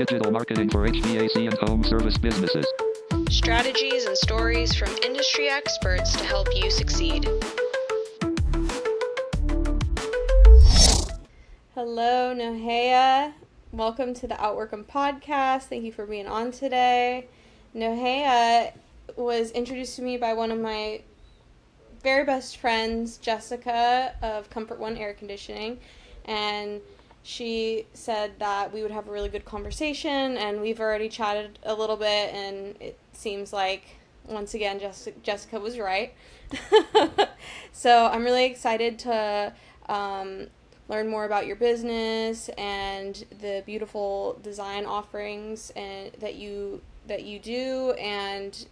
Digital marketing for HVAC and home service businesses. Strategies and stories from industry experts to help you succeed. Hello, Nohea. Welcome to the OutWork'em Podcast. Thank you for being on today. Nohea was introduced to me by one of my very best friends, Jessica of Comfort One Air Conditioning, and she said that we would have a really good conversation, and we've already chatted a little bit, and it seems like, once again, Jessica was right. So I'm really excited to learn more about your business and the beautiful design offerings and that you do, and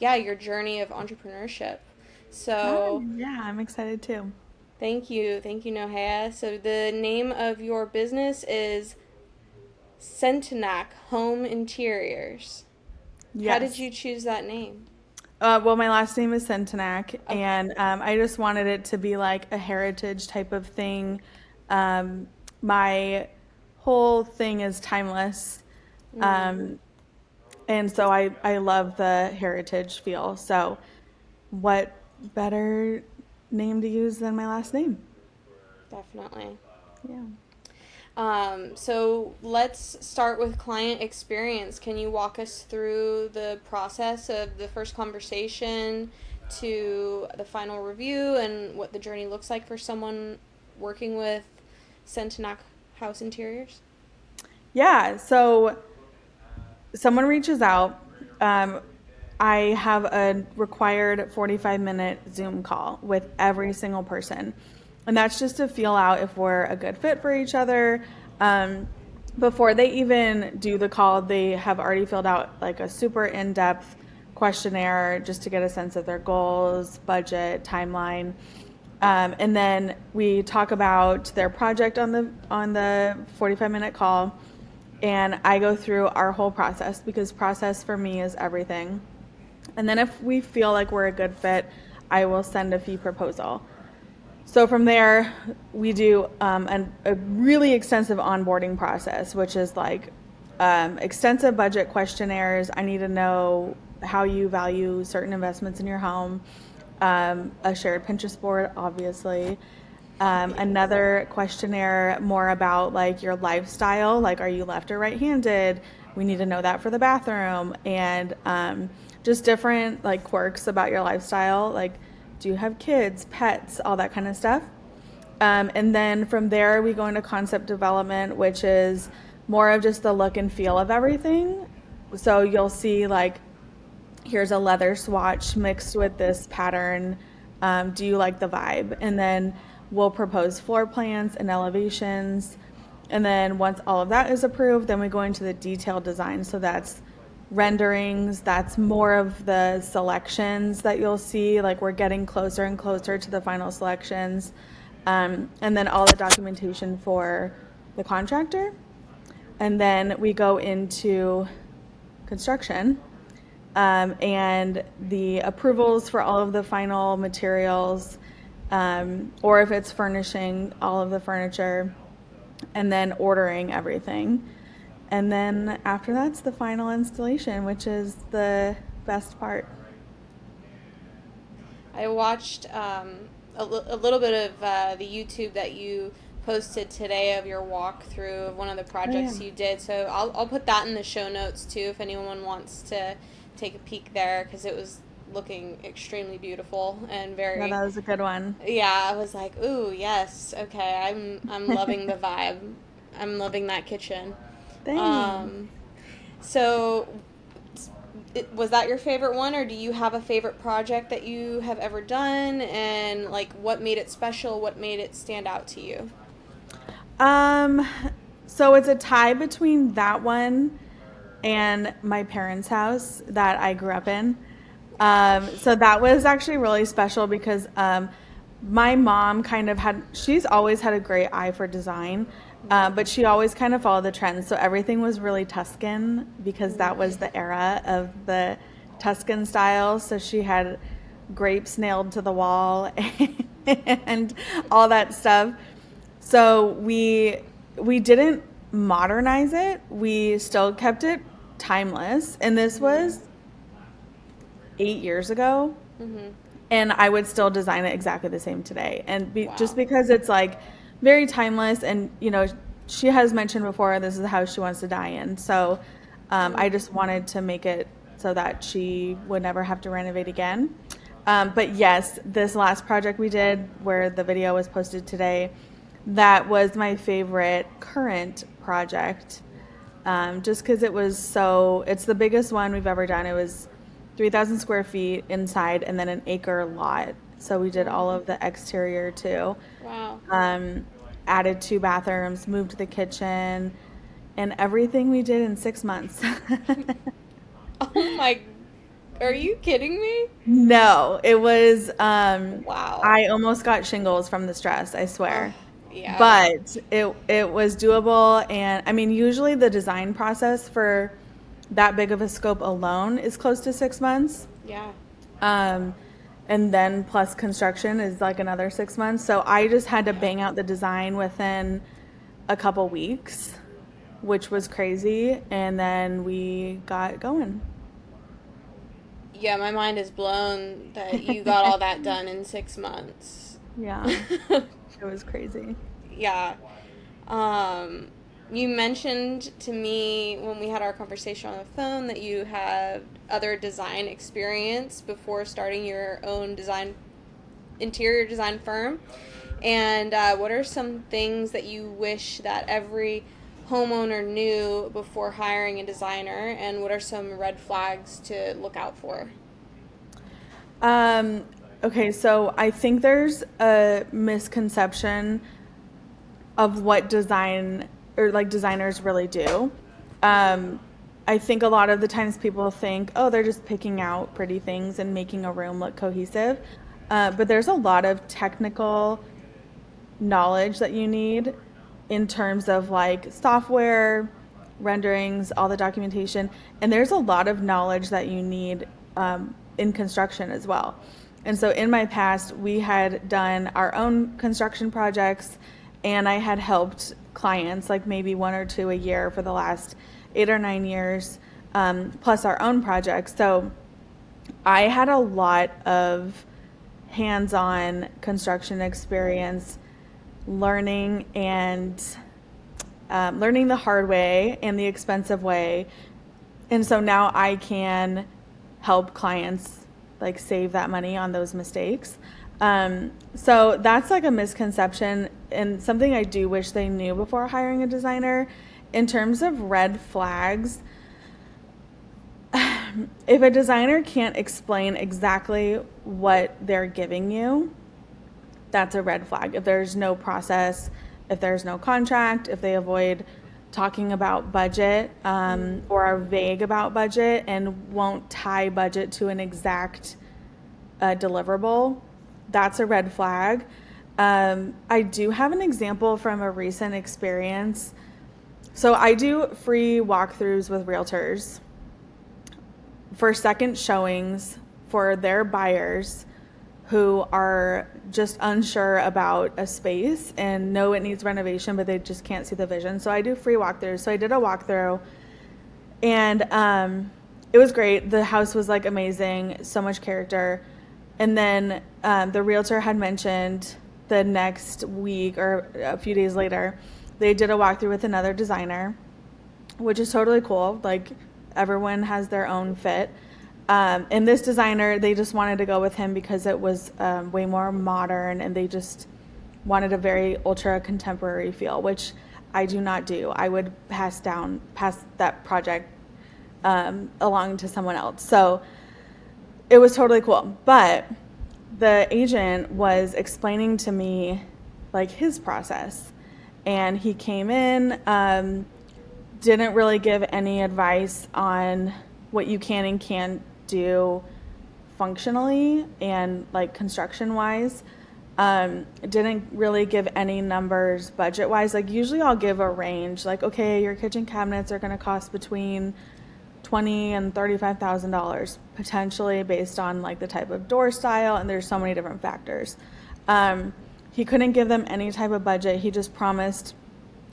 your journey of entrepreneurship. So yeah, I'm excited too. Thank you, Nohea. So the name of your business is Sentenac Home Interiors. Yes. How did you choose that name? Well, my last name is Sentenac, Okay. and I just wanted it to be like a heritage type of thing. My whole thing is timeless, and so I love the heritage feel. So what better name to use than my last name? Definitely. Yeah. So let's start with client experience. Can you walk us through the process of the first conversation to the final review and what the journey looks like for someone working with Sentenac House Interiors? Yeah, so someone reaches out. I have a required 45-minute Zoom call with every single person. And that's just to feel out if we're a good fit for each other. Before they even do the call, they have already filled out like a super in-depth questionnaire just to get a sense of their goals, budget, timeline. And then we talk about their project on the 45-minute call. And I go through our whole process because process for me is everything. And then if we feel like we're a good fit, I will send a fee proposal. So from there, we do a really extensive onboarding process, which is like extensive budget questionnaires. I need to know how you value certain investments in your home, a shared Pinterest board, obviously. Another questionnaire more about like your lifestyle, like are you left or right-handed? We need to know that for the bathroom, and just different like quirks about your lifestyle, like do you have kids, pets, all that kind of stuff. And then from there we go into concept development, which is more of just the look and feel of everything. So you'll see like here's a leather swatch mixed with this pattern. Do you like the vibe? And then we'll propose floor plans and elevations. And then once all of that is approved, then we go into the detailed design. So that's renderings, that's more of the selections that you'll see. Like we're getting closer and closer to the final selections. And then all the documentation for the contractor. And then we go into construction. And the approvals for all of the final materials, or if it's furnishing all of the furniture, and then ordering everything. And then after that's the final installation, which is the best part. I watched a little bit of the YouTube that you posted today of your walkthrough of one of the projects you did. So I'll put that in the show notes too if anyone wants to take a peek there, because it was looking extremely beautiful and very. Yeah, that was a good one. Yeah, I was like, ooh, yes, okay, I'm loving the vibe. I'm loving that kitchen. Thanks. So, was that your favorite one, or do you have a favorite project that you have ever done, and like what made it special? What made it stand out to you? So it's a tie between that one and my parents' house that I grew up in. So that was actually really special because my mom she's always had a great eye for design, but she always kind of followed the trends. So everything was really Tuscan because that was the era of the Tuscan style. So she had grapes nailed to the wall and all that stuff. So we didn't modernize it. We still kept it timeless. And this was 8 years ago. And I would still design it exactly the same today. And just because it's like very timeless, and she has mentioned before this is the house she wants to die in. So I just wanted to make it so that she would never have to renovate again. But yes, this last project we did, where the video was posted today, that was my favorite current project. Just because it's the biggest one we've ever done. It was 3,000 square feet inside and then an acre lot. So we did all of the exterior too. Wow. Added 2 bathrooms, moved the kitchen, and everything we did in 6 months. Oh my, are you kidding me? No, it was, Wow. I almost got shingles from the stress, I swear. Yeah. But it was doable. And I mean, usually the design process for that big of a scope alone is close to 6 months. Yeah. And then plus construction is like another 6 months. So I just had to bang out the design within a couple weeks, which was crazy. And then we got going. Yeah, my mind is blown that you got all that done in 6 months. Yeah. It was crazy. Yeah. You mentioned to me when we had our conversation on the phone that you had other design experience before starting your own interior design firm. And what are some things that you wish that every homeowner knew before hiring a designer, and what are some red flags to look out for? Okay, so I think there's a misconception of what design or like designers really do. I think a lot of the times people think, oh, they're just picking out pretty things and making a room look cohesive. But there's a lot of technical knowledge that you need in terms of like software, renderings, all the documentation. And there's a lot of knowledge that you need in construction as well. And so in my past, we had done our own construction projects, and I had helped clients, like maybe 1 or 2 a year for the last 8 or 9 years, plus our own projects. So I had a lot of hands-on construction experience, learning the hard way and the expensive way. And so now I can help clients like save that money on those mistakes. So that's like a misconception and something I do wish they knew before hiring a designer. In terms of red flags, if a designer can't explain exactly what they're giving you, that's a red flag. If there's no process, if there's no contract, if they avoid talking about budget or are vague about budget and won't tie budget to an exact deliverable, that's a red flag. I do have an example from a recent experience. So I do free walkthroughs with realtors for second showings for their buyers who are just unsure about a space and know it needs renovation, but they just can't see the vision. So I do free walkthroughs. So I did a walkthrough, and it was great. The house was like amazing, so much character. And then the realtor had mentioned the next week or a few days later, they did a walkthrough with another designer, which is totally cool. Like, everyone has their own fit. And this designer, they just wanted to go with him because it was way more modern, and they just wanted a very ultra contemporary feel, which I do not do. I would pass that project along to someone else. So it was totally cool. But the agent was explaining to me like his process, and he came in, didn't really give any advice on what you can and can't do functionally and like construction wise. Didn't really give any numbers budget wise. Like, usually I'll give a range, like, okay, your kitchen cabinets are going to cost between $20,000 and $35,000 potentially, based on like the type of door style, and there's so many different factors. He couldn't give them any type of budget. He just promised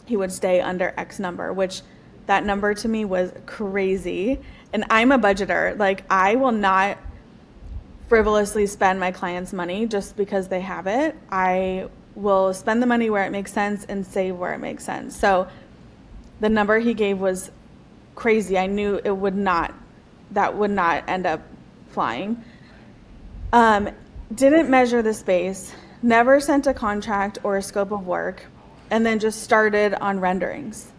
he would stay under X number, which that number to me was crazy. And I'm a budgeter. Like, I will not frivolously spend my clients' money just because they have it. I will spend the money where it makes sense and save where it makes sense. So the number he gave was crazy. I knew that would not end up flying. Didn't measure the space, never sent a contract or a scope of work, and then just started on renderings.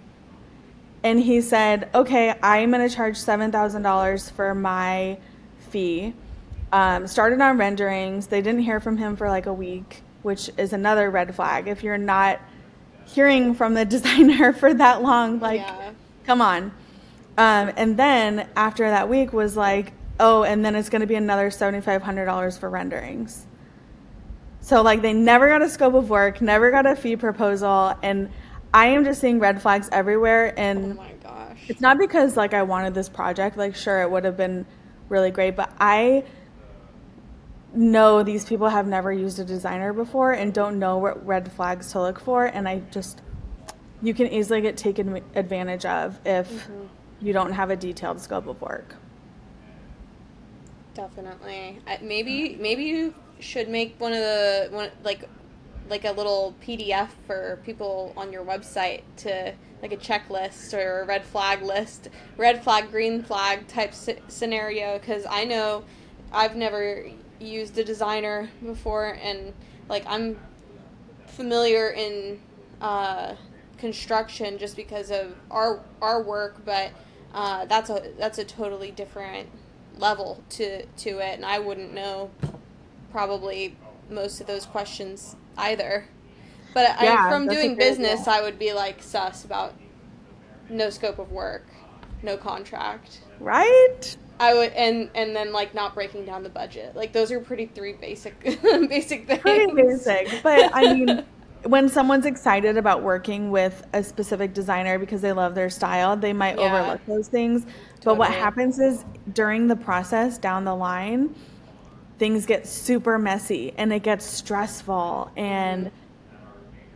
And he said, okay, I'm going to charge $7,000 for my fee. Started on renderings. They didn't hear from him for like a week, which is another red flag. If you're not hearing from the designer for that long, like, come on. And then after that week was like, oh, and then it's going to be another $7,500 for renderings. So like they never got a scope of work, never got a fee proposal, and I am just seeing red flags everywhere. And Oh my gosh. it's not because like I wanted this project, like sure it would have been really great, but I know these people have never used a designer before and don't know what red flags to look for, and you can easily get taken advantage of if you don't have a detailed scope of work. Definitely. Maybe you should make one like a little PDF for people on your website to like a checklist or a red flag list, red flag, green flag type scenario. Because I know I've never used a designer before, and like I'm familiar in construction just because of our work, but that's a totally different level to it, and I wouldn't know probably most of those questions either. But from doing business, I would be like sus about no scope of work, no contract. Right? I would, and then like not breaking down the budget. Like those are three basic basic things. Pretty basic, but I mean, when someone's excited about working with a specific designer because they love their style, they might overlook those things. But what happens is during the process down the line, things get super messy and it gets stressful. And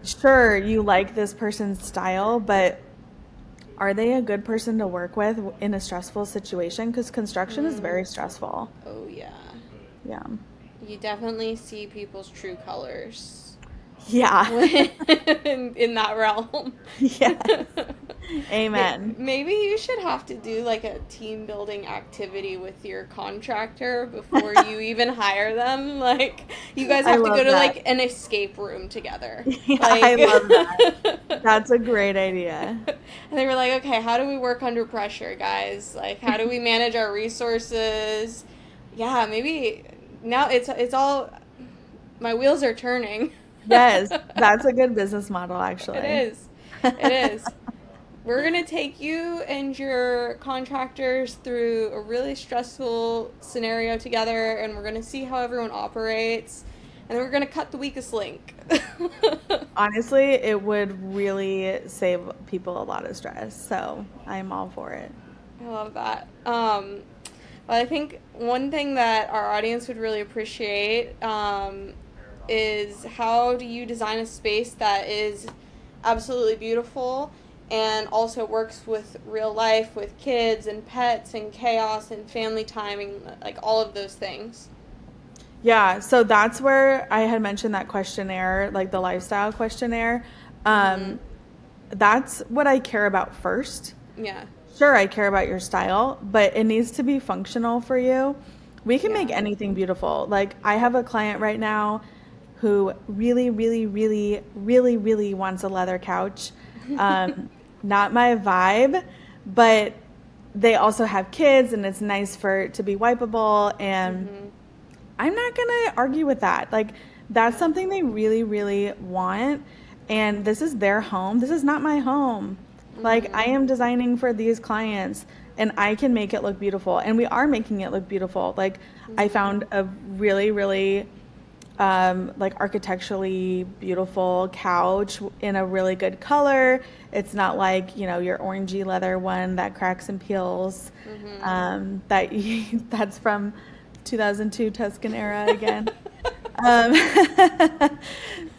sure, you like this person's style, but are they a good person to work with in a stressful situation? Because construction is very stressful. Oh, yeah. Yeah. You definitely see people's true colors. Yeah. in that realm. Yes. Amen. Maybe you should have to do like a team building activity with your contractor before you even hire them. Like you guys have to go to like an escape room together. Yeah, like, I love that. That's a great idea. And they were like, okay, how do we work under pressure, guys? Like, how do we manage our resources? Yeah, maybe now it's all, my wheels are turning. Yes, that's a good business model, actually. It is. It is. We're going to take you and your contractors through a really stressful scenario together, and we're going to see how everyone operates, and then we're going to cut the weakest link. Honestly, it would really save people a lot of stress, so I'm all for it. I love that. But I think one thing that our audience would really appreciate is how do you design a space that is absolutely beautiful and also works with real life, with kids and pets and chaos and family timing, like all of those things. Yeah, so that's where I had mentioned that questionnaire, like the lifestyle questionnaire. That's what I care about first. Yeah. Sure, I care about your style, but it needs to be functional for you. We can make anything beautiful. Like I have a client right now who really, really, really, really, really wants a leather couch. Not my vibe, but they also have kids and it's nice to be wipeable, and I'm not gonna argue with that. Like that's something they really, really want, and this is their home. This is not my home. Like I am designing for these clients and I can make it look beautiful, and we are making it look beautiful. Like I found a really, really like architecturally beautiful couch in a really good color. It's not like, your orangey leather one that cracks and peels. That's from 2002 Tuscan era again.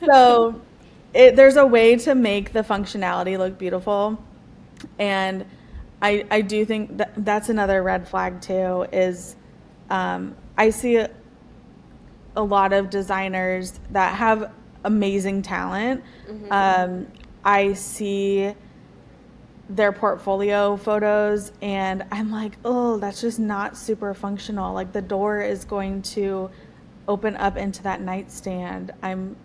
So there's a way to make the functionality look beautiful, and I do think that that's another red flag too. Is I see a lot of designers that have amazing talent. I see their portfolio photos and I'm like, oh, that's just not super functional. Like the door is going to open up into that nightstand. I'm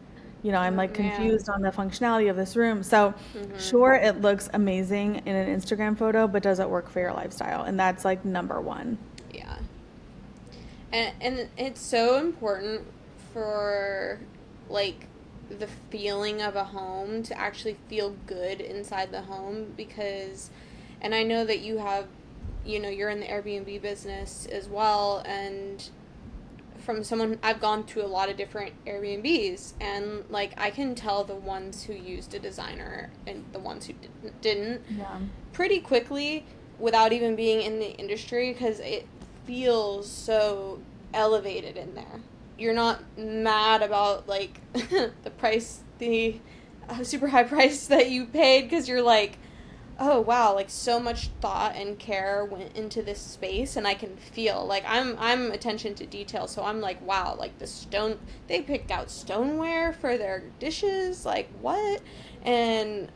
like confused on the functionality of this room. So sure, it looks amazing in an Instagram photo, but does it work for your lifestyle? And that's like number one. Yeah. And it's so important for like the feeling of a home to actually feel good inside the home, because, and I know that you have, you're in the Airbnb business as well, and from someone, I've gone to a lot of different Airbnbs, and like I can tell the ones who used a designer and the ones who didn't pretty quickly without even being in the industry, because it feels so elevated in there. You're not mad about like the price, the super high price that you paid, because you're like, oh wow, like so much thought and care went into this space, and I can feel like I'm attention to detail, so I'm like, wow, like they picked out stoneware for their dishes, like what? And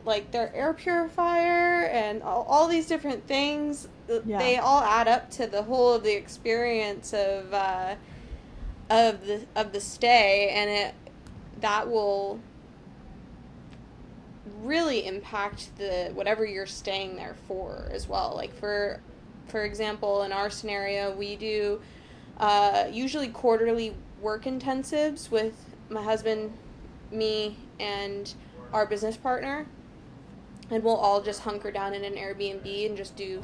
like their air purifier and all these different things, they all add up to the whole of the experience of the stay, and that will really impact the whatever you're staying there for as well. Like for example, in our scenario, we do usually quarterly work intensives with my husband, me, and our business partner, and we'll all just hunker down in an Airbnb and just do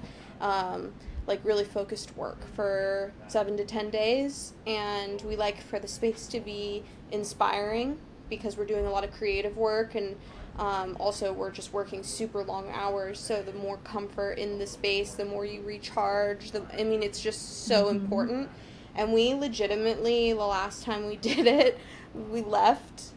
like really focused work for 7 to 10 days. And we like for the space to be inspiring, because we're doing a lot of creative work, and also we're just working super long hours, so the more comfort in the space, the more you recharge. It's just so important. And we legitimately, the last time we did it, we left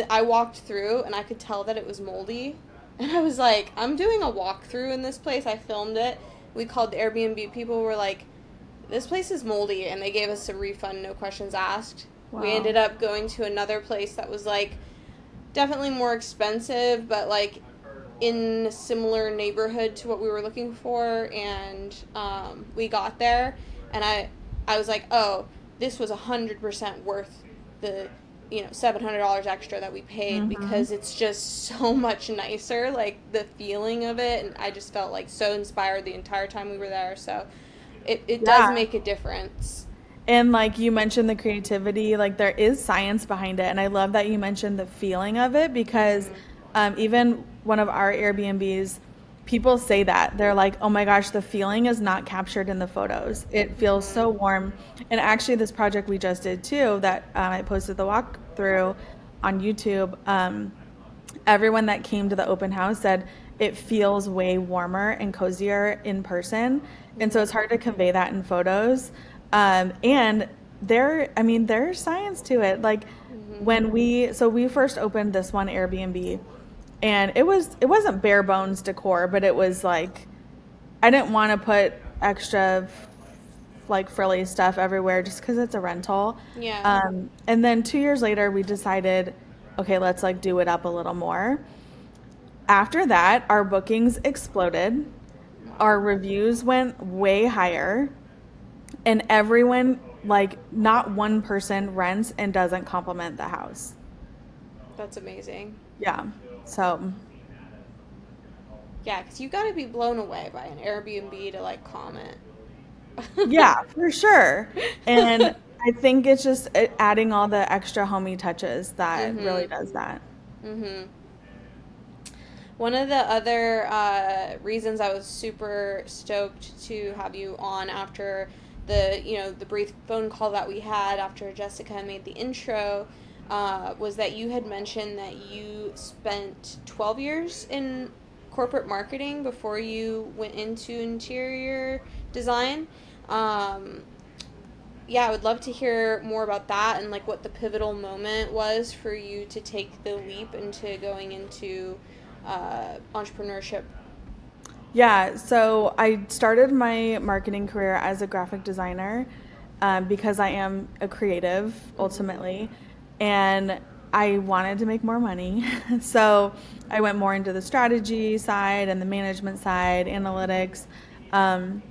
I walked through and I could tell that it was moldy, and I was like, I'm doing a walkthrough in this place. I filmed it. We called the Airbnb people. We're like, this place is moldy, and they gave us a refund, no questions asked. Wow. We ended up going to another place that was like definitely more expensive, but like in a similar neighborhood to what we were looking for. And we got there, and I was like, oh, this was 100% worth the $700 extra that we paid, because it's just so much nicer, like the feeling of it, and I just felt like so inspired the entire time we were there. So it does make a difference. And like you mentioned the creativity, like there is science behind it, and I love that you mentioned the feeling of it, because even one of our Airbnbs, people say that they're like, oh my gosh, the feeling is not captured in the photos. It feels so warm. And actually this project we just did too, that I posted the walkthrough on YouTube, everyone that came to the open house said it feels way warmer and cozier in person. And so it's hard to convey that in photos. And there's science to it. Like when we first opened this one Airbnb, and it wasn't bare bones decor, but it was like, I didn't want to put extra like frilly stuff everywhere just because it's a rental. Yeah. And then 2 years later, we decided, okay, let's like do it up a little more. After that, our bookings exploded. Our reviews went way higher. And everyone, like not one person rents and doesn't compliment the house. That's amazing. Yeah. So. Yeah, because you got to be blown away by an Airbnb to like comment. Yeah, for sure. And I think it's just adding all the extra homey touches that really does that. One of the other reasons I was super stoked to have you on after the brief phone call that we had after Jessica made the intro was that you had mentioned that you spent 12 years in corporate marketing before you went into interior design. yeah, I would love to hear more about that and like what the pivotal moment was for you to take the leap into going into entrepreneurship. Yeah, so I started my marketing career as a graphic designer because I am a creative ultimately, and I wanted to make more money. So I went more into the strategy side and the management side, analytics. Um,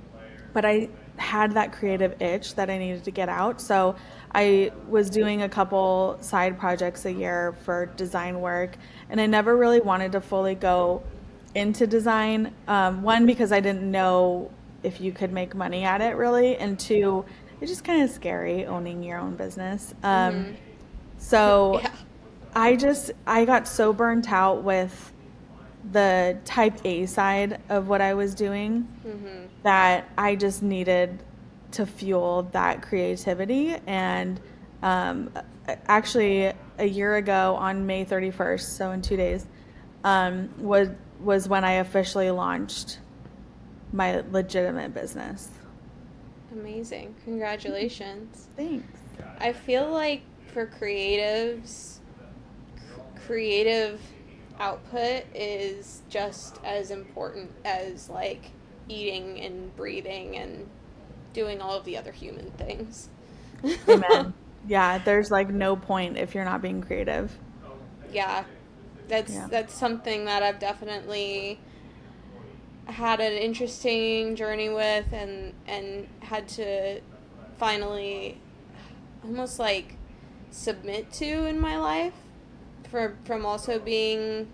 but I had that creative itch that I needed to get out. So I was doing a couple side projects a year for design work, and I never really wanted to fully go into design. One, because I didn't know if you could make money at it really, and two, it's just kind of scary owning your own business. So Yeah. I got so burnt out with the type A side of what I was doing that I just needed to fuel that creativity. And um, actually, a year ago on May 31st, so in 2 days, was when I officially launched my legitimate business. Amazing. Congratulations. Thanks. I feel like for creatives, creative output is just as important as like eating and breathing and doing all of the other human things. Amen. Yeah, there's like no point if you're not being creative. Yeah. Yeah. That's something that I've definitely had an interesting journey with and had to finally almost like submit to in my life from also being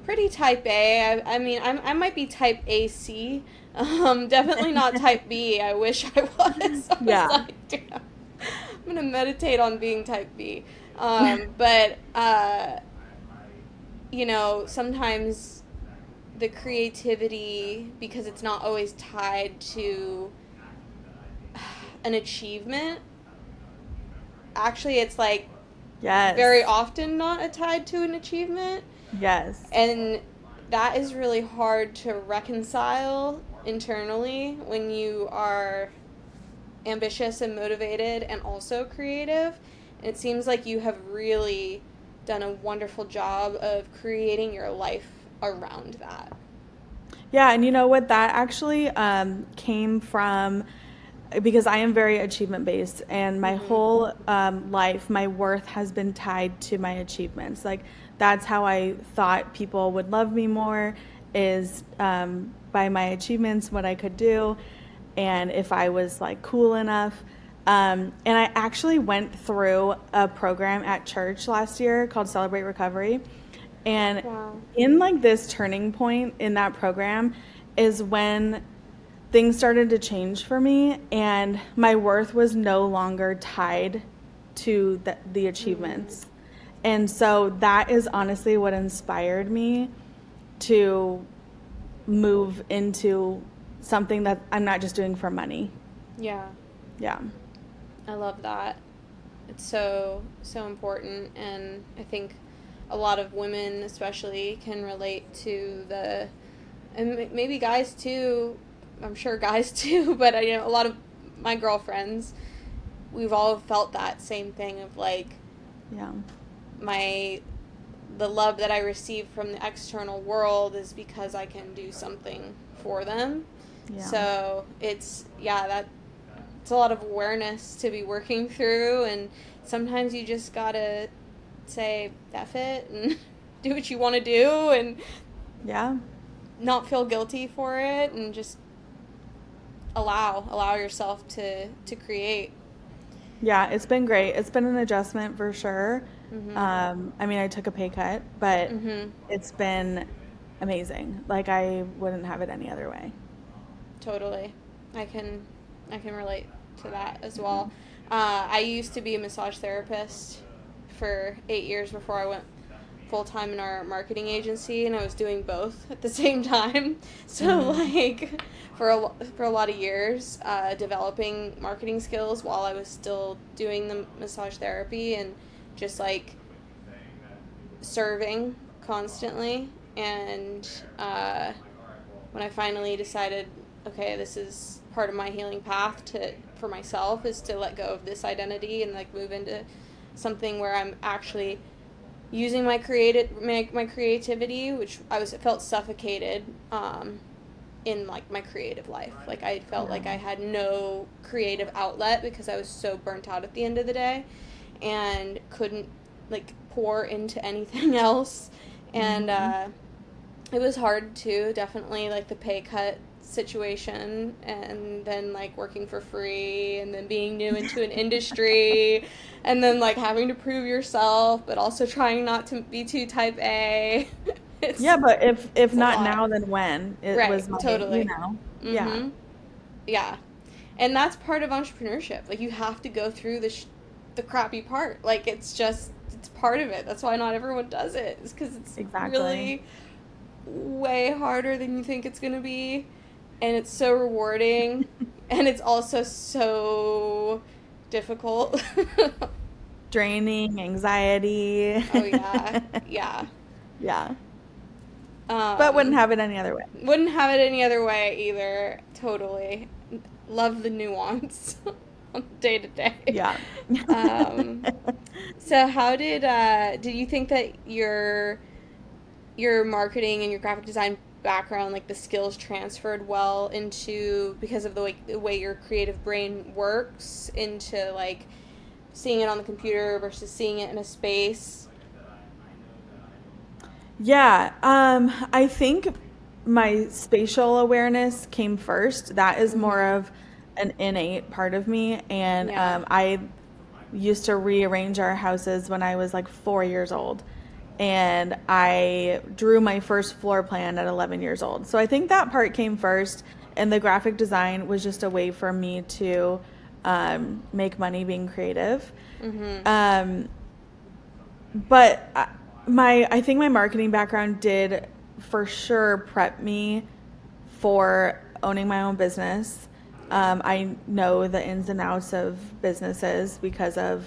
pretty type A. I mean, I might be type AC. Definitely not type B. I wish I was. I was Yeah. like, damn, I'm going to meditate on being type B. But, sometimes the creativity, because it's not always tied to an achievement, actually, it's like Yes. very often not tied to an achievement. Yes. And that is really hard to reconcile internally when you are ambitious and motivated and also creative. And it seems like you have really done a wonderful job of creating your life around that. Yeah, and you know what? That actually came from because I am very achievement based, and my whole life, my worth has been tied to my achievements. Like, that's how I thought people would love me more, is by my achievements, what I could do, and if I was like cool enough. And I actually went through a program at church last year called Celebrate Recovery. And Wow. in like this turning point in that program is when things started to change for me, and my worth was no longer tied to the achievements. And so that is honestly what inspired me to move into something that I'm not just doing for money. Yeah. Yeah. I love that. It's so important, and I think a lot of women especially can relate to and maybe guys too. I'm sure guys too, but a lot of my girlfriends, we've all felt that same thing of like Yeah. the love that I receive from the external world is because I can do something for them. Yeah. So it's a lot of awareness to be working through, and sometimes you just gotta say F it and do what you want to do and Yeah. not feel guilty for it, and just allow yourself to create. Yeah, it's been great. It's been an adjustment for sure. I mean, I took a pay cut, but it's been amazing. Like, I wouldn't have it any other way. Totally. I can relate to that as well. I used to be a massage therapist for 8 years before I went full-time in our marketing agency, and I was doing both at the same time. So like for a lot of years, developing marketing skills while I was still doing the massage therapy, and just like serving constantly. And when I finally decided, okay, this is part of my healing path for myself is to let go of this identity and like move into something where I'm actually using my creativity, which felt suffocated in like my creative life. Like I felt like I had no creative outlet because I was so burnt out at the end of the day and couldn't like pour into anything else. And it was hard too, definitely, like the pay cut situation, and then like working for free, and then being new into an industry, and then like having to prove yourself but also trying not to be too type A. Yeah, but if not lot. now, then when? It Right, was my, totally. you know. Yeah. Yeah. And that's part of entrepreneurship. Like, you have to go through the crappy part. Like, it's part of it. That's why not everyone does it. It's because it's really way harder than you think it's going to be. And it's so rewarding. And it's also so difficult. Draining, anxiety. Oh, yeah. Yeah. Yeah. But wouldn't have it any other way. Wouldn't have it any other way either. Totally. Love the nuance on day to day. Yeah. So how did you think that your marketing and your graphic design background, like the skills transferred well into, because of the way your creative brain works, into like seeing it on the computer versus seeing it in a space? Yeah, I think my spatial awareness came first. That is more of an innate part of me, and I used to rearrange our houses when I was like 4 years old, and I drew my first floor plan at 11 years old. So I think that part came first, and the graphic design was just a way for me to make money being creative. But I think my marketing background did for sure prep me for owning my own business. I know the ins and outs of businesses because of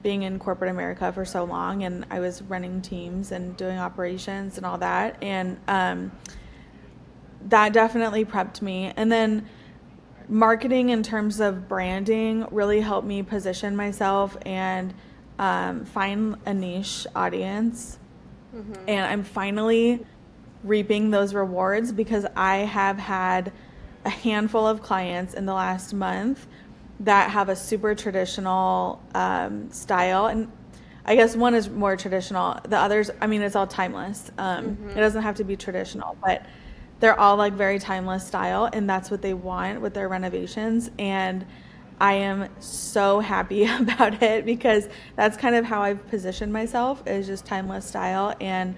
being in corporate America for so long, and I was running teams and doing operations and all that, and that definitely prepped me. And then marketing in terms of branding really helped me position myself and find a niche audience. And I'm finally reaping those rewards because I have had a handful of clients in the last month that have a super traditional style. And I guess one is more traditional. The others, I mean, it's all timeless. It doesn't have to be traditional, but they're all like very timeless style, and that's what they want with their renovations. And I am so happy about it because that's kind of how I've positioned myself, is just timeless style. And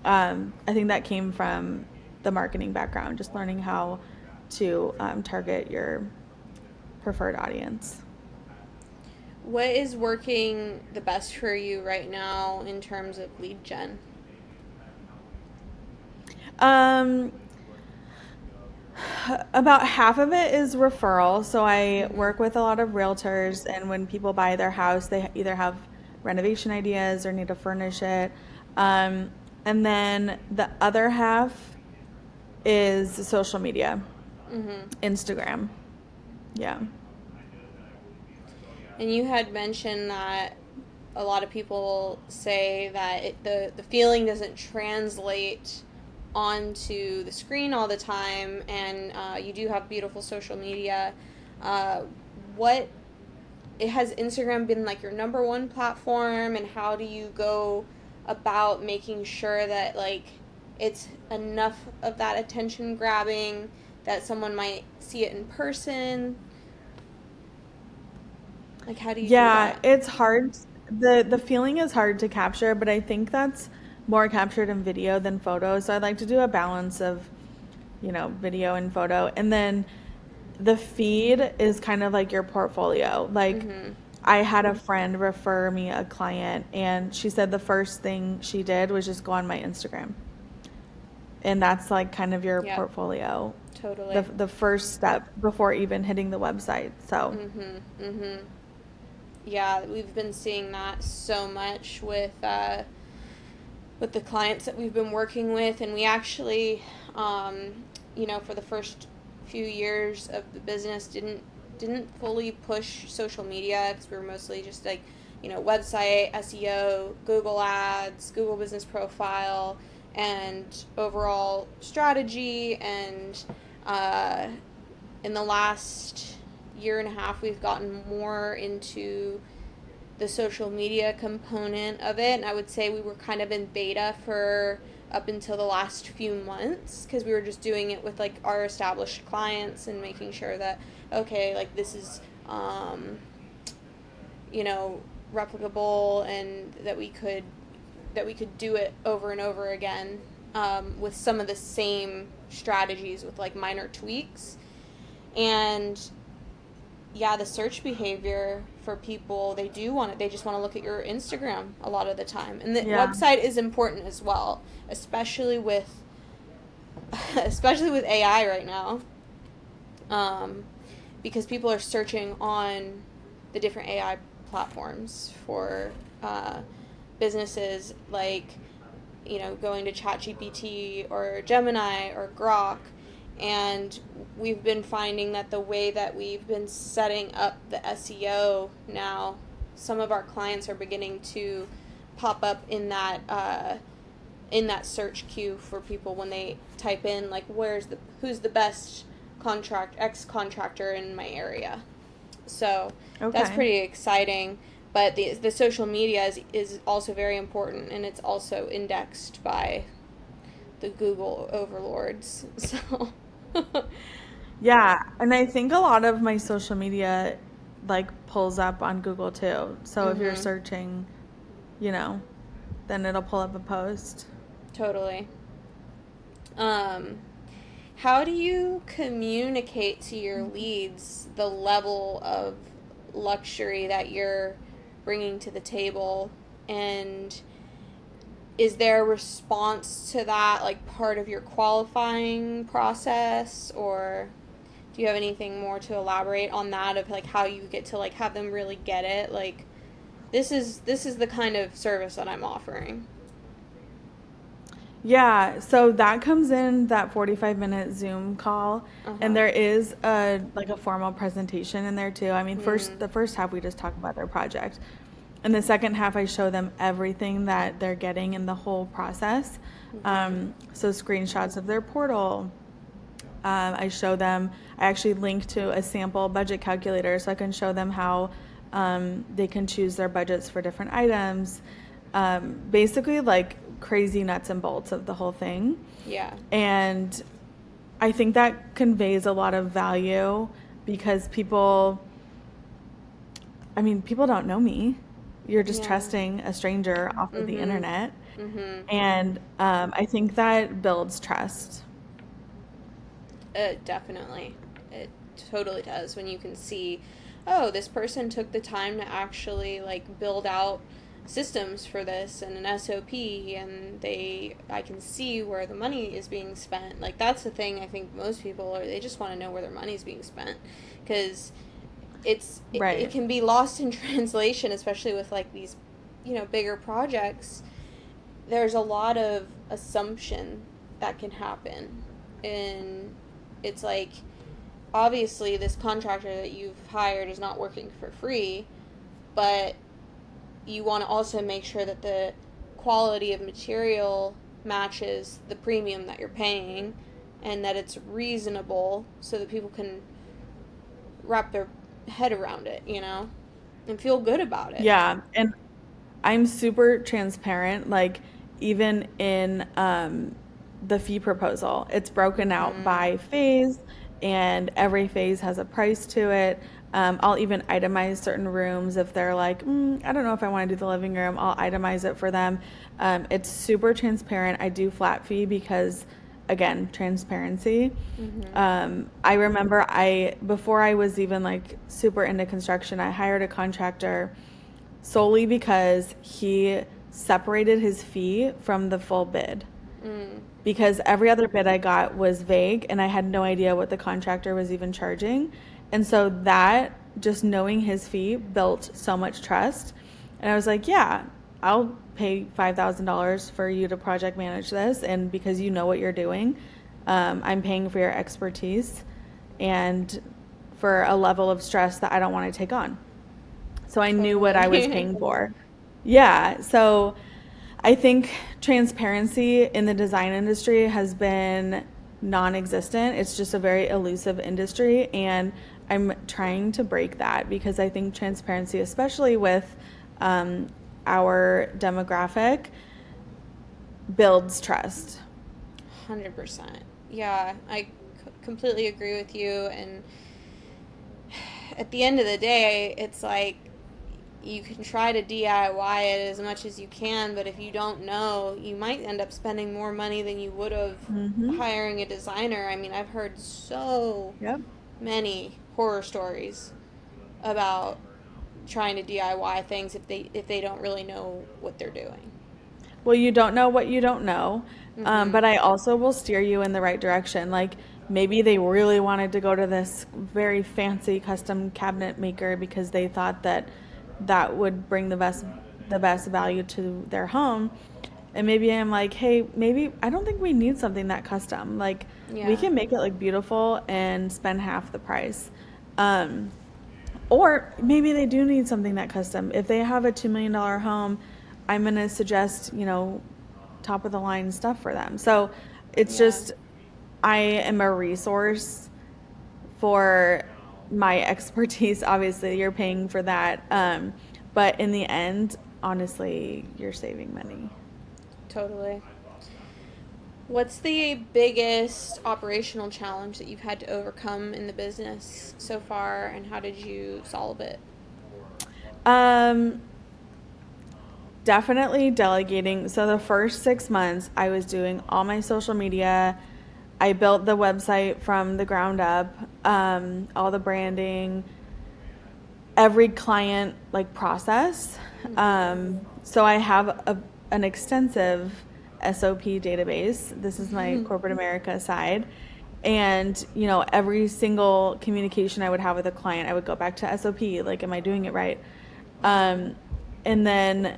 I think that came from the marketing background, just learning how to target your preferred audience. What is working the best for you right now in terms of lead gen? About half of it is referral. So I work with a lot of realtors, and when people buy their house, they either have renovation ideas or need to furnish it. And then the other half is social media, Instagram. Yeah. And you had mentioned that a lot of people say that the feeling doesn't translate onto the screen all the time, and you do have beautiful social media. What has Instagram been like your number one platform, and how do you go about making sure that like it's enough of that attention grabbing that someone might see it in person? Like, how do you do that? It's hard. The feeling is hard to capture, but I think that's more captured in video than photo. So I'd like to do a balance of, video and photo. And then the feed is kind of like your portfolio. Like, I had a friend refer me a client, and she said the first thing she did was just go on my Instagram. And that's like kind of your portfolio. Totally. The first step before even hitting the website. So. Yeah, we've been seeing that so much with the clients that we've been working with, and we actually, for the first few years of the business, didn't didn't fully push social media because we were mostly just like, website, SEO, Google Ads, Google Business Profile, and overall strategy. And in the last year and a half, we've gotten more into the social media component of it. And I would say we were kind of in beta for up until the last few months because we were just doing it with like our established clients and making sure that, okay, like this is, replicable, and that we could do it over and over again with some of the same strategies with like minor tweaks. And yeah, the search behavior for people, they just want to look at your Instagram a lot of the time. And the website is important as well, especially with AI right now. Because people are searching on the different AI platforms for businesses, like, going to ChatGPT or Gemini or Grok. And we've been finding that the way that we've been setting up the SEO now, some of our clients are beginning to pop up in that search queue for people when they type in like who's the best contractor in my area. So That's pretty exciting. But the social media is also very important, and it's also indexed by the Google overlords. So yeah, and I think a lot of my social media like pulls up on Google too. So if you're searching, then it'll pull up a post. Totally. How do you communicate to your leads the level of luxury that you're bringing to the table? And is there a response to that, like part of your qualifying process, or do you have anything more to elaborate on that of like how you get to like have them really get it? Like, this is the kind of service that I'm offering. Yeah, so that comes in that 45-minute Zoom call, and there is a formal presentation in there too. I mean, the first half we just talk about their project. In the second half, I show them everything that they're getting in the whole process. So screenshots of their portal. I actually link to a sample budget calculator so I can show them how they can choose their budgets for different items. Basically like crazy nuts and bolts of the whole thing. Yeah. And I think that conveys a lot of value because people don't know me. You're just trusting a stranger off of the internet. And I think that builds trust. Definitely. It totally does when you can see, oh, this person took the time to actually like build out systems for this and an SOP, and I can see where the money is being spent. Like, that's the thing I think most people they just want to know where their money is being spent, because it can be lost in translation, especially with like these bigger projects. There's a lot of assumption that can happen, and it's like, obviously this contractor that you've hired is not working for free, but you want to also make sure that the quality of material matches the premium that you're paying, and that it's reasonable so that people can wrap their head around it, and feel good about it. Yeah, and I'm super transparent, like even in the fee proposal, it's broken out by phase, and every phase has a price to it. I'll even itemize certain rooms if they're like, I don't know if I want to do the living room. I'll itemize it for them. It's super transparent. I do flat fee because, again, transparency. I remember before I was even like super into construction, I hired a contractor solely because he separated his fee from the full bid. Because every other bid I got was vague, and I had no idea what the contractor was even charging. And so that, just knowing his fee, built so much trust. And I was like, yeah, I'll pay $5,000 for you to project manage this. And because you know what you're doing, I'm paying for your expertise. And for a level of stress that I don't want to take on. So I knew what I was paying for. Yeah. So I think transparency in the design industry has been non-existent. It's just a very elusive industry, and I'm trying to break that because I think transparency, especially with our demographic, builds trust. 100%. Yeah, I completely agree with you. And at the end of the day, it's like you can try to DIY it as much as you can, but if you don't know, you might end up spending more money than you would have hiring a designer. I mean, I've heard so Yep. many horror stories about trying to DIY things if they don't really know what they're doing. Well, you don't know what you don't know, but I also will steer you in the right direction. Like maybe they really wanted to go to this very fancy custom cabinet maker because they thought that that would bring the best value to their home. And maybe I'm like, hey, maybe I don't think we need something that custom. Like we can make it look beautiful and spend half the price. Or maybe they do need something that custom. If they have a $2 million home, I'm going to suggest, top of the line stuff for them. So it's just, I am a resource for my expertise. Obviously, you're paying for that. But in the end, honestly, you're saving money. Totally. What's the biggest operational challenge that you've had to overcome in the business so far, and how did you solve it? Definitely delegating. So the first 6 months, I was doing all my social media. I built the website from the ground up, all the branding, every client process. So I have an extensive SOP database. This is my corporate America side. And, every single communication I would have with a client, I would go back to SOP. Like, am I doing it right? And then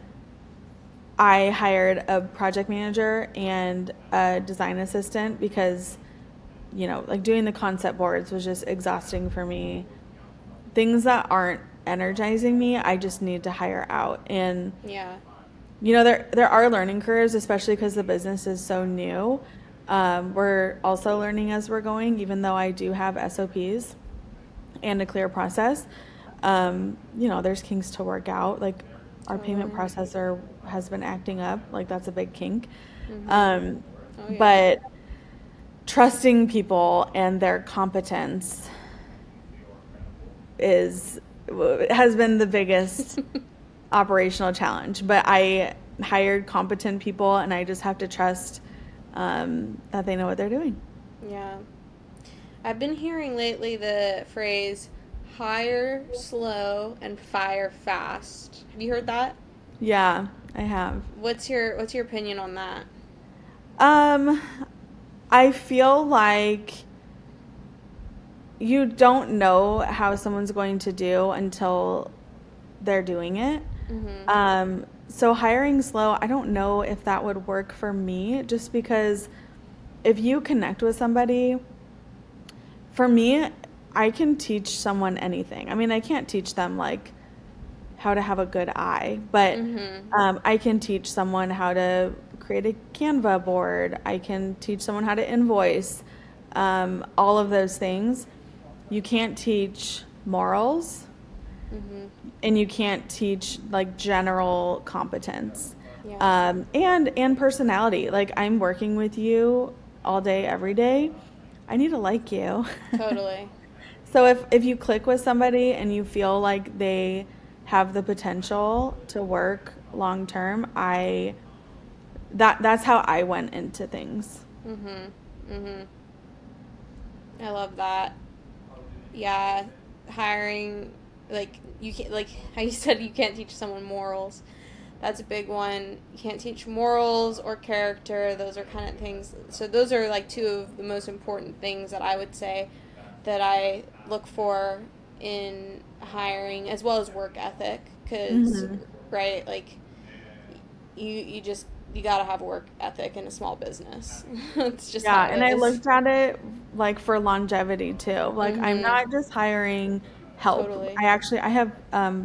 I hired a project manager and a design assistant because, doing the concept boards was just exhausting for me. Things that aren't energizing me, I just need to hire out. And there are learning curves, especially because the business is so new. We're also learning as we're going, even though I do have SOPs and a clear process. There's kinks to work out. Like our payment processor has been acting up. Like that's a big kink. But trusting people and their competence has been the biggest operational challenge. But I hired competent people, and I just have to trust that they know what they're doing. Yeah. I've been hearing lately the phrase hire slow and fire fast. Have you heard that? Yeah, I have. What's your opinion on that? I feel like you don't know how someone's going to do until they're doing it. So hiring slow, I don't know if that would work for me, just because if you connect with somebody, for me, I can teach someone anything. I mean, I can't teach them how to have a good eye, but I can teach someone how to create a Canva board. I can teach someone how to invoice, all of those things. You can't teach morals. And you can't teach general competence. And personality. I'm working with you all day, every day. I need to like you. Totally. So if you click with somebody and you feel like they have the potential to work long term, that's how I went into things. I love that. Yeah, hiring, you can't, how you said, you can't teach someone morals. That's a big one. You can't teach morals or character. Those are kind of things. So those are two of the most important things that I would say that I look for in hiring, as well as work ethic. Because, right, you just you gotta have a work ethic in a small business. It's just Yeah, how and it I is. looked at it like for longevity too. Like I'm Mm-hmm. not just hiring help. Totally. I have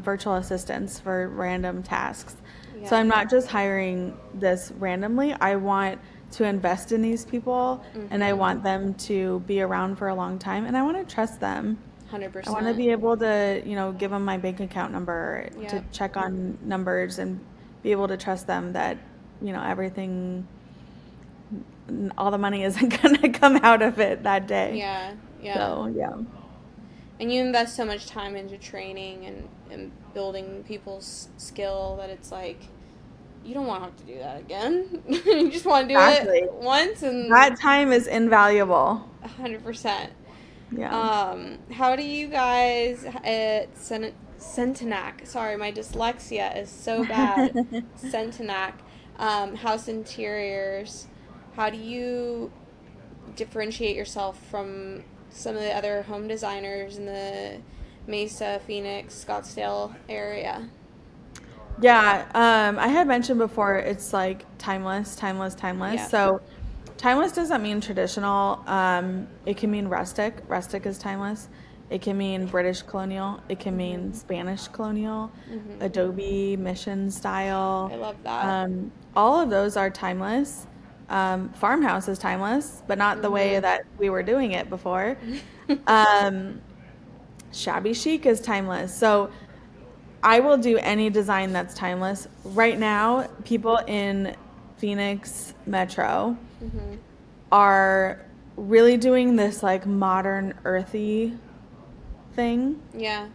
virtual assistants for random tasks. So Yeah. I'm not just hiring this randomly. I want to invest in these people and I Mm-hmm. want them to be around for a long time and I want to trust them. I want to 100%. be able to, give them my bank account number to Yep. check on numbers and be able to trust them that, everything, all the money isn't going to come out of it that day. Yeah. Yeah. So, yeah. And you invest so much time into training and building people's skill that it's like you don't want to have to do that again. You just want to do Exactly. it once and That time is invaluable. 100%. Yeah. How do you guys at Sentenac? Sorry, my dyslexia is so bad. Sentenac House Interiors. How do you differentiate yourself from some of the other home designers in the Mesa, Phoenix, Scottsdale area? Yeah, I had mentioned before it's like timeless, timeless, timeless. Yeah. So timeless doesn't mean traditional. It can mean rustic. Rustic is timeless. It can mean British colonial. It can mean Spanish colonial, Adobe mission style. I love that. All of those are timeless. Farmhouse is timeless, but not the way that we were doing it before. Shabby chic is timeless. So I will do any design that's timeless. Right now, people in Phoenix Metro are really doing this like modern earthy thing, Yeah.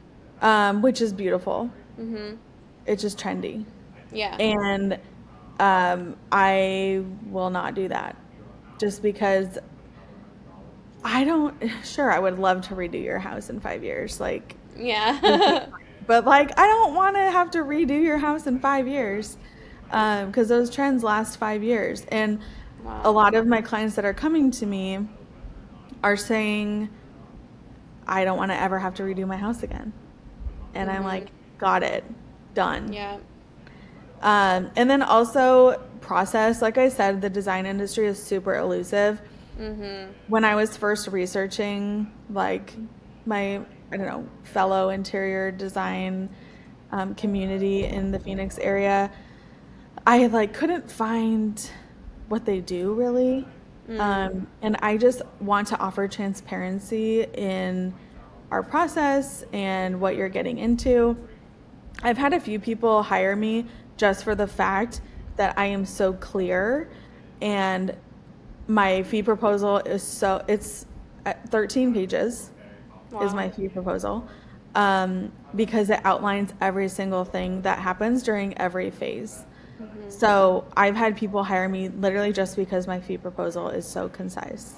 which is beautiful. Mhm. It's just trendy. Yeah. And I will not do that just because sure, I would love to redo your house in 5 years. Like, Yeah. but like, I don't want to have to redo your house in 5 years because those trends last 5 years. And a Wow. lot of my clients that are coming to me are saying, I don't want to ever have to redo my house again. And I'm like, got it, done. Yeah. And then also process, like I said, the design industry is super elusive. When I was first researching like my, I don't know, fellow interior design community in the Phoenix area, I like couldn't find what they do really. And I just want to offer transparency in our process and what you're getting into. I've had a few people hire me just for the fact that I am so clear and my fee proposal is it's at 13 pages is my fee proposal because it outlines every single thing that happens during every phase. So I've had people hire me literally just because my fee proposal is so concise.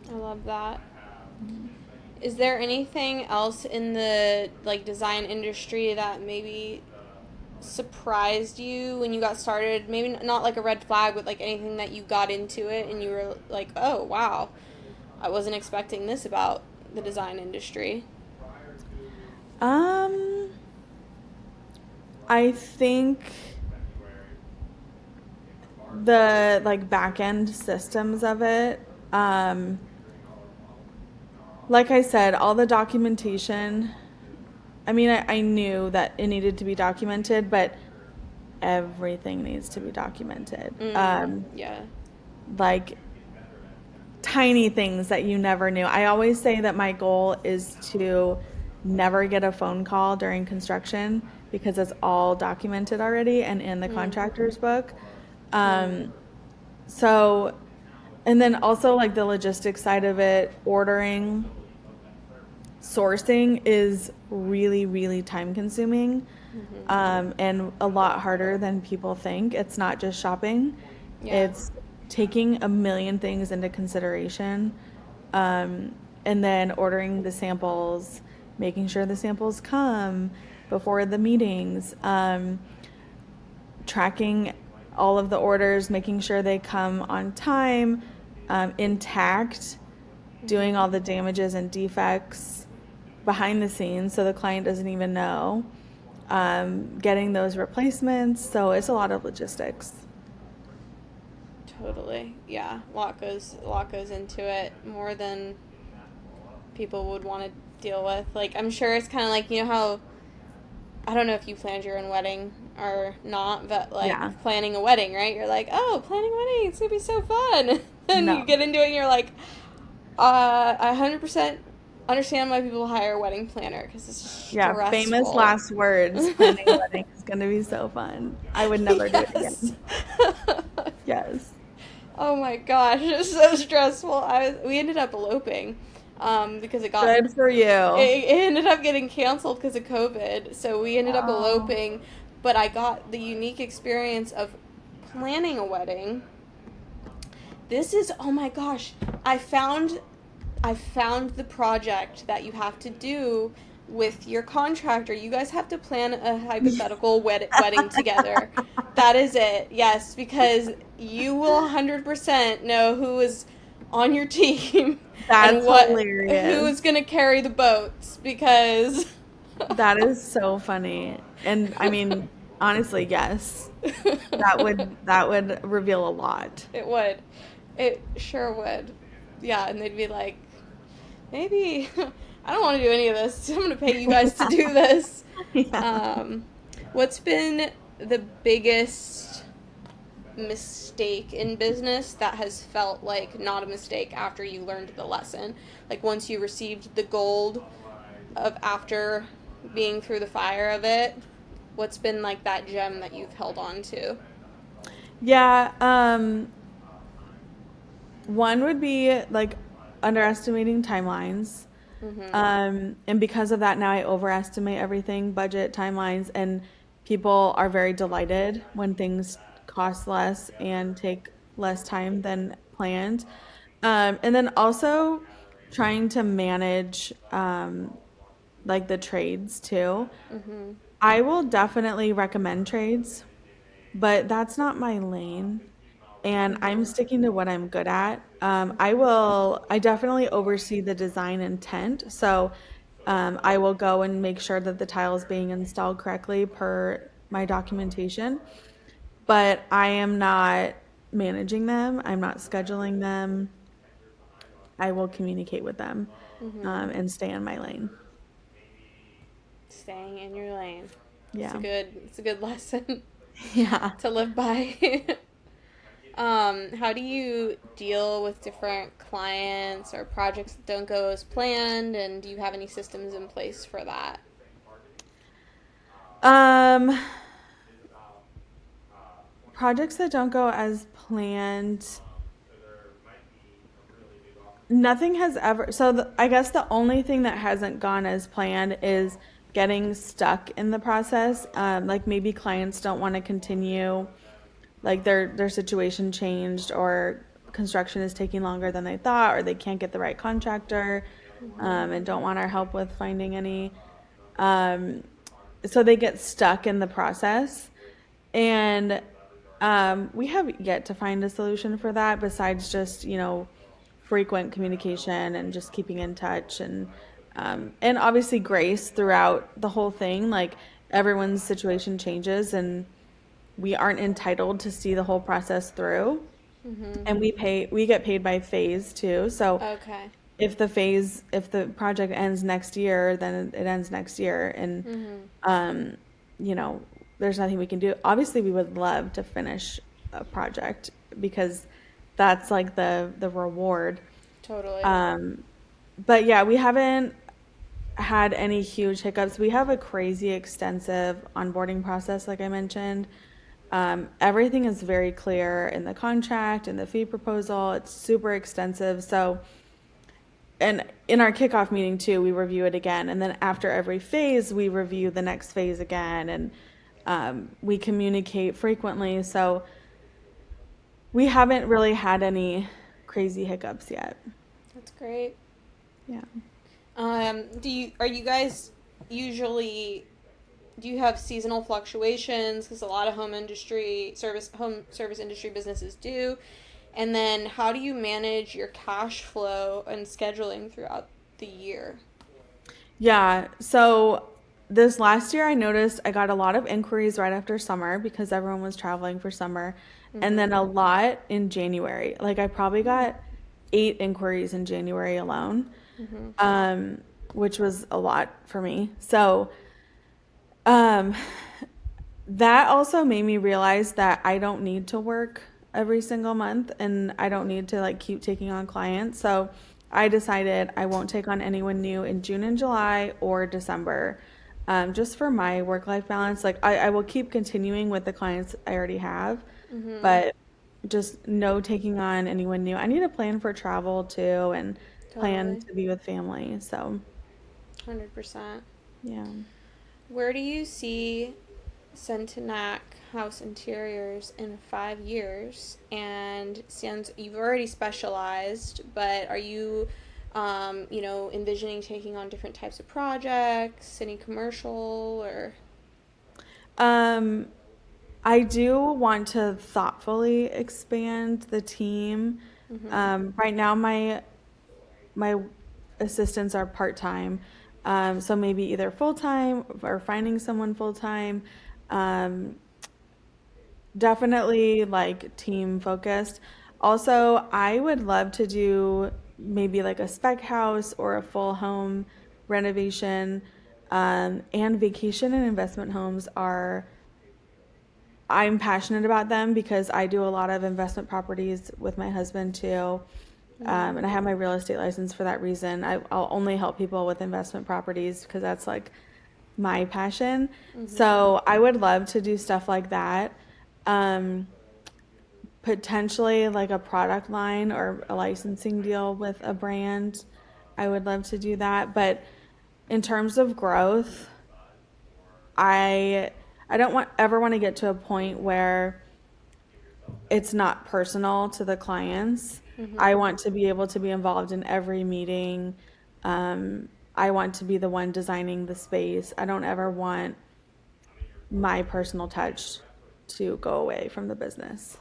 I love that. Is there anything else in the like design industry that maybe surprised you when you got started? Maybe not like a red flag, but like anything that you got into it and you were like, "Oh, wow. I wasn't expecting this about the design industry." I think the like backend systems of it. Like I said, all the documentation. I mean, I knew that it needed to be documented, but everything needs to be documented. Yeah. Like tiny things that you never knew. I always say that my goal is to never get a phone call during construction because it's all documented already and in the contractor's book. So, and then also like the logistics side of it, ordering, sourcing is really, really time consuming and a lot harder than people think. It's not just shopping. Yeah. It's taking a million things into consideration and then ordering the samples, making sure the samples come before the meetings, tracking all of the orders, making sure they come on time, intact, doing all the damages and defects behind the scenes so the client doesn't even know, getting those replacements. So it's a lot of logistics. Totally. Yeah. A lot goes into it, more than people would want to deal with. Like, I'm sure it's kind of like, how, I don't know if you planned your own wedding or not, but like Yeah. planning a wedding, right? You're like, oh, planning a wedding, it's gonna be so fun. And No. you get into it and you're like, I 100% understand why people hire a wedding planner, because it's stressful. Famous last words. Planning a wedding is going to be so fun. I would never do it Yes. again. Yes. Oh my gosh, it was so stressful. We ended up eloping, because Good for you. it ended up getting canceled because of COVID. So we ended up Oh. eloping, but I got the unique experience of planning a wedding. This is, oh my gosh, I found the project that you have to do with your contractor. You guys have to plan a hypothetical wedding together. That is it. Yes, because you will 100% know who is on your team That's and hilarious. who is going to carry the boats, because That is so funny. And I mean, honestly, yes. That would reveal a lot. It would. It sure would. Yeah, and they'd be like, maybe I don't want to do any of this. I'm going to pay you guys to do this. Yeah. What's been the biggest mistake in business that has felt like not a mistake after you learned the lesson? Like, once you received the gold of after being through the fire of it, what's been like that gem that you've held on to? Yeah, one would be like underestimating timelines. And because of that, now I overestimate everything, budget, timelines, and people are very delighted when things cost less and take less time than planned. And then also trying to manage like the trades too. I will definitely recommend trades, but that's not my lane. And I'm sticking to what I'm good at. I definitely oversee the design intent. So I will go and make sure that the tile is being installed correctly per my documentation. But I am not managing them, I'm not scheduling them. I will communicate with them and stay in my lane. Staying in your lane. Yeah. It's a good lesson Yeah. to live by. How do you deal with different clients or projects that don't go as planned, and do you have any systems in place for that? Projects that don't go as planned. Nothing has ever. I guess the only thing that hasn't gone as planned is getting stuck in the process. Like maybe clients don't want to continue, like their situation changed, or construction is taking longer than they thought, or they can't get the right contractor, and don't want our help with finding any. So they get stuck in the process, and we have yet to find a solution for that besides just, frequent communication and just keeping in touch, and obviously grace throughout the whole thing. Like, everyone's situation changes, and we aren't entitled to see the whole process through. And we get paid by phase too. So Okay. if the project ends next year, then it ends next year. And there's nothing we can do. Obviously, we would love to finish a project because that's like the reward. Totally. But yeah, we haven't had any huge hiccups. We have a crazy extensive onboarding process, like I mentioned. Everything is very clear in the contract and the fee proposal. It's super extensive. So, and in our kickoff meeting too, we review it again. And then after every phase, we review the next phase again. And we communicate frequently. So we haven't really had any crazy hiccups yet. That's great. Yeah. Are you guys usually, do you have seasonal fluctuations? Because a lot of home service industry businesses do. And then how do you manage your cash flow and scheduling throughout the year? Yeah. So this last year I noticed I got a lot of inquiries right after summer because everyone was traveling for summer, and then a lot in January. Like I probably got 8 inquiries in January alone, um, which was a lot for me. So um, that also made me realize that I don't need to work every single month and I don't need to like keep taking on clients. So I decided I won't take on anyone new in June and July or December, just for my work-life balance. Like I will keep continuing with the clients I already have, but just no taking on anyone new. I need to plan for travel too and plan Totally. to be with family. So 100%. yeah. Where do you see Sentenac House Interiors in 5 years? And since you've already specialized, but are you, envisioning taking on different types of projects, any commercial or? Um, I do want to thoughtfully expand the team. Right now, my assistants are part-time, so maybe either full-time or finding someone full-time. Um, Definitely like team focused. Also, I would love to do maybe like a spec house or a full home renovation. And vacation and investment homes are, I'm passionate about them because I do a lot of investment properties with my husband too. And I have my real estate license for that reason. I'll only help people with investment properties because that's like my passion. So I would love to do stuff like that. Um, Potentially like a product line or a licensing deal with a brand. I would love to do that. But in terms of growth, I I don't want ever want to get to a point where it's not personal to the clients. I want to be able to be involved in every meeting. I want to be the one designing the space. I don't ever want my personal touch to go away from the business.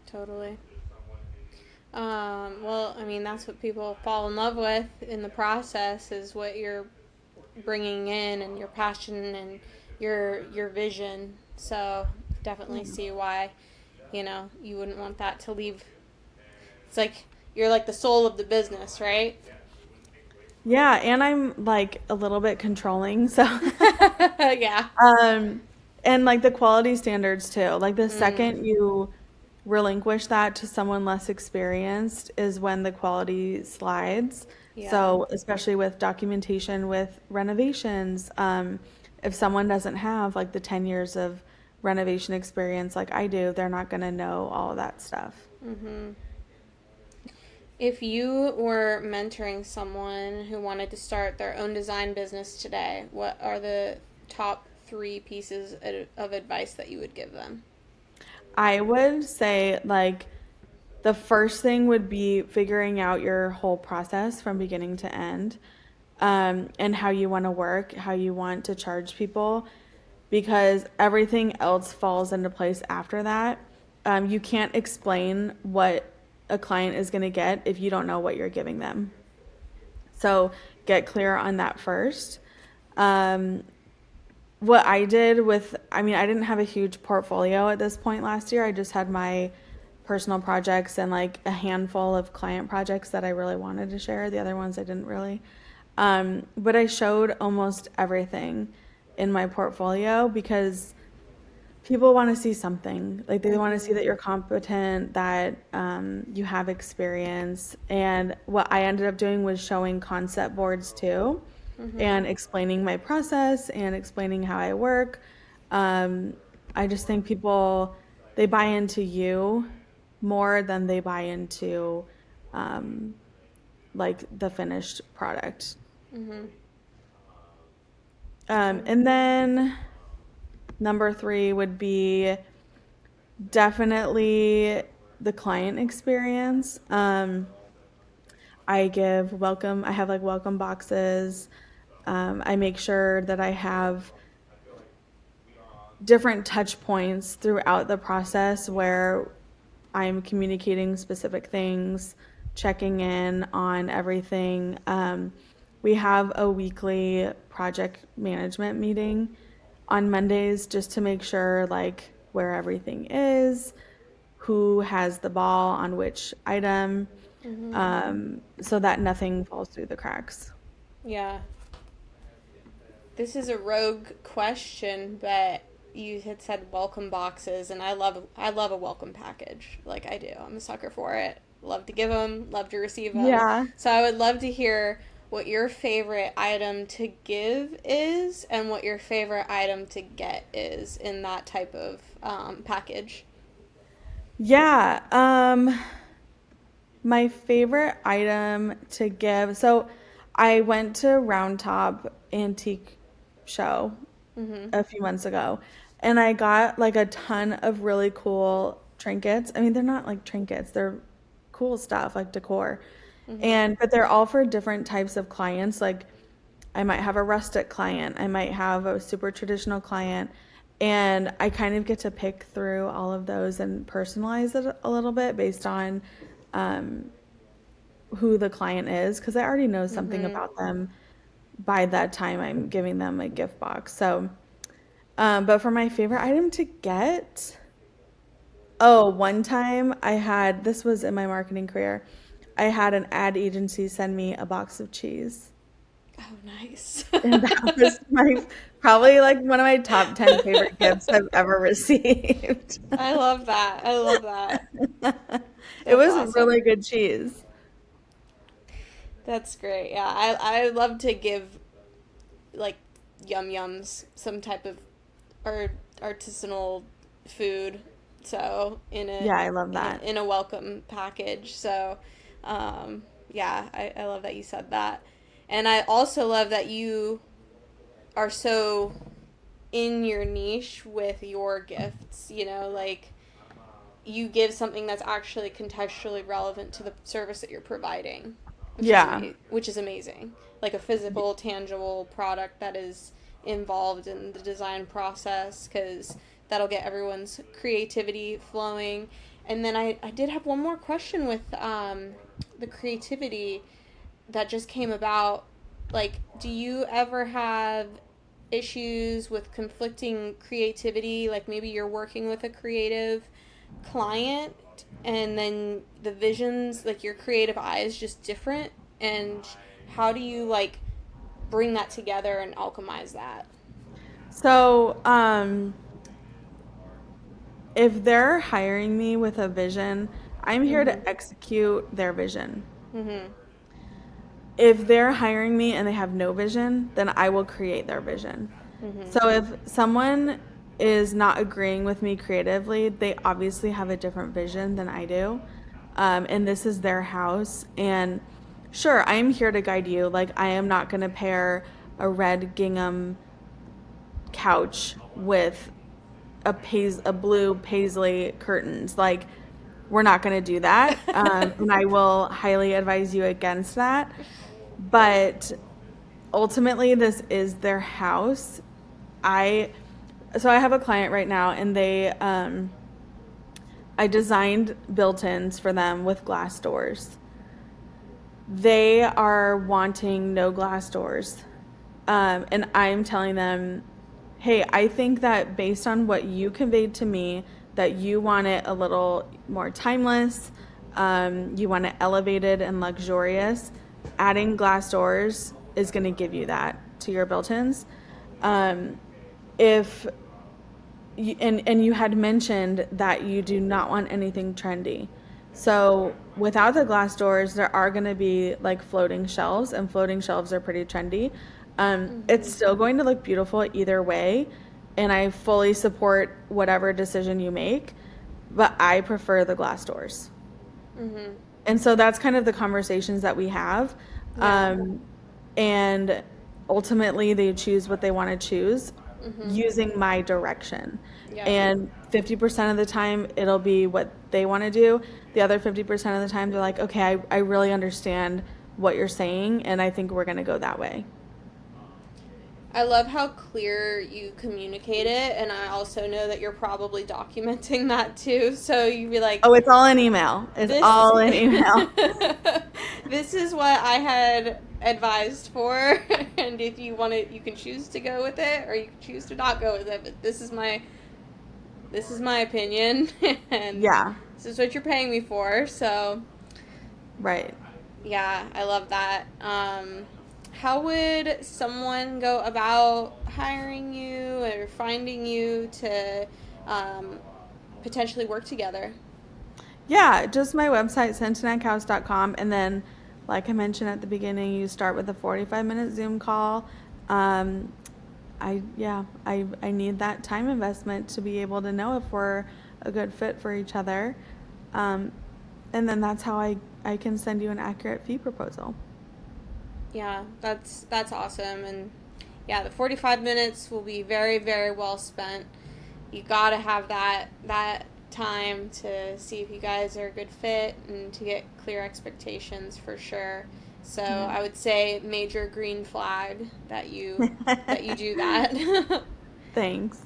Totally. Well, I mean, that's what people fall in love with in the process is what you're bringing in and your passion and your vision. So definitely see why, you wouldn't want that to leave. It's like you're like the soul of the business, right? Yeah, and I'm like a little bit controlling, so Yeah. um and like the quality standards too. Like the second you relinquish that to someone less experienced is when the quality slides. Yeah. So, especially with documentation with renovations, if someone doesn't have like the 10 years of renovation experience like I do, they're not going to know all of that stuff. If you were mentoring someone who wanted to start their own design business today, what are the top 3 pieces of advice that you would give them? I would say like the first thing would be figuring out your whole process from beginning to end, and how you want to work, how you want to charge people, because everything else falls into place after that. You can't explain what a client is going to get if you don't know what you're giving them. So get clear on that first. Um, what I did with, I mean, I didn't have a huge portfolio at this point last year. I just had my personal projects and like a handful of client projects that I really wanted to share. The other ones I didn't really. But I showed almost everything in my portfolio because people want to see something. Like they want to see that you're competent, that you have experience. And what I ended up doing was showing concept boards too, and explaining my process and explaining how I work. I just think people, they buy into you more than they buy into um, like the finished product. And then number 3 would be definitely the client experience. I have like welcome boxes. I make sure that I have different touch points throughout the process where I'm communicating specific things, checking in on everything. We have a weekly project management meeting on Mondays just to make sure like where everything is, who has the ball on which item, so that nothing falls through the cracks. Yeah. This is a rogue question, but you had said welcome boxes, and I love a welcome package. Like I do. I'm a sucker for it. Love to give them, love to receive them. Yeah. So I would love to hear what your favorite item to give is and what your favorite item to get is in that type of package. Yeah. My favorite item to give. So I went to Round Top Antique Show a few months ago, and I got like a ton of really cool trinkets. I mean, they're not like trinkets, they're cool stuff like decor. But they're all for different types of clients. Like I might have a rustic client, I might have a super traditional client, and I kind of get to pick through all of those and personalize it a little bit based on who the client is, because I already know something about them by that time I'm giving them a gift box. So, but for my favorite item to get, one time this was in my marketing career, I had an ad agency send me a box of cheese. Oh, nice. And that was probably like one of my top 10 favorite gifts I've ever received. I love that. I love that. It was awesome. really good cheese. That's great. Yeah, I love to give like Yum Yums some type of artisanal food. So Yeah, I love that. in a welcome package. So yeah, I love that you said that. And I also love that you are so in your niche with your gifts, like you give something that's actually contextually relevant to the service that you're providing. Which is amazing. Like a physical, tangible product that is involved in the design process, because that'll get everyone's creativity flowing. And then I did have one more question with the creativity that just came about. Like, do you ever have issues with conflicting creativity? Like maybe you're working with a creative client and then the visions, like your creative eye is just different, and how do you like bring that together and alchemize that? So, if they're hiring me with a vision, I'm here to execute their vision. If they're hiring me and they have no vision, then I will create their vision. So if someone is not agreeing with me creatively, they obviously have a different vision than I do. And this is their house. And sure, I am here to guide you. Like, I am not going to pair a red gingham couch with a blue paisley curtains. Like, we're not going to do that. And I will highly advise you against that. But ultimately, this is their house. So I have a client right now, and I designed built-ins for them with glass doors. They are wanting no glass doors. And I'm telling them, hey, I think that based on what you conveyed to me, that you want it a little more timeless, you want it elevated and luxurious, adding glass doors is going to give you that to your built-ins. If you, and you had mentioned that you do not want anything trendy. So without the glass doors, there are going to be like floating shelves, and floating shelves are pretty trendy. It's still going to look beautiful either way, and I fully support whatever decision you make, but I prefer the glass doors. And so that's kind of the conversations that we have. And ultimately they choose what they want to choose using my direction. And 50% of the time it'll be what they want to do. The other 50% of the time they're like, okay, I really understand what you're saying, and I think we're going to go that way. I love how clear you communicate it, and I also know that you're probably documenting that too. So you'd be like, oh, it's all in email. It's all in email. This is what I had advised for. And if you want to, you can choose to go with it, or you can choose to not go with it. But this is my opinion, and Yeah. this is what you're paying me for. So, Right. yeah, I love that. How would someone go about hiring you or finding you to potentially work together? Yeah, just my website, sentenachouse.com. And then, like I mentioned at the beginning, you start with a 45-minute Zoom call. I need that time investment to be able to know if we're a good fit for each other. And then that's how I can send you an accurate fee proposal. Yeah, that's awesome. And yeah, the 45 minutes will be very, very well spent. You got to have that time to see if you guys are a good fit and to get clear expectations for sure. So I would say major green flag that you do that. Thanks.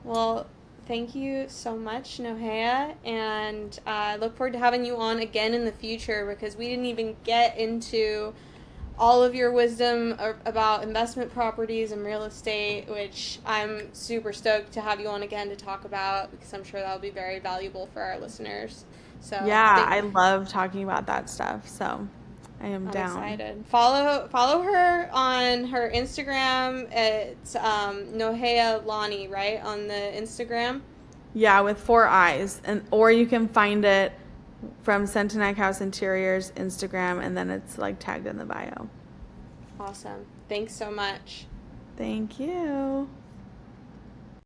Well, thank you so much, Nohea, and I look forward to having you on again in the future, because we didn't even get into all of your wisdom about investment properties and real estate, which I'm super stoked to have you on again to talk about, because I'm sure that'll be very valuable for our listeners. So Yeah, I love talking about that stuff, so I'm down. Excited. Follow her on her Instagram. It's Nohea Lani, right, on the Instagram? Yeah, with 4 eyes, or you can find it from Sentenac House Interiors Instagram, and then it's like tagged in the bio. Awesome. Thanks so much. Thank you.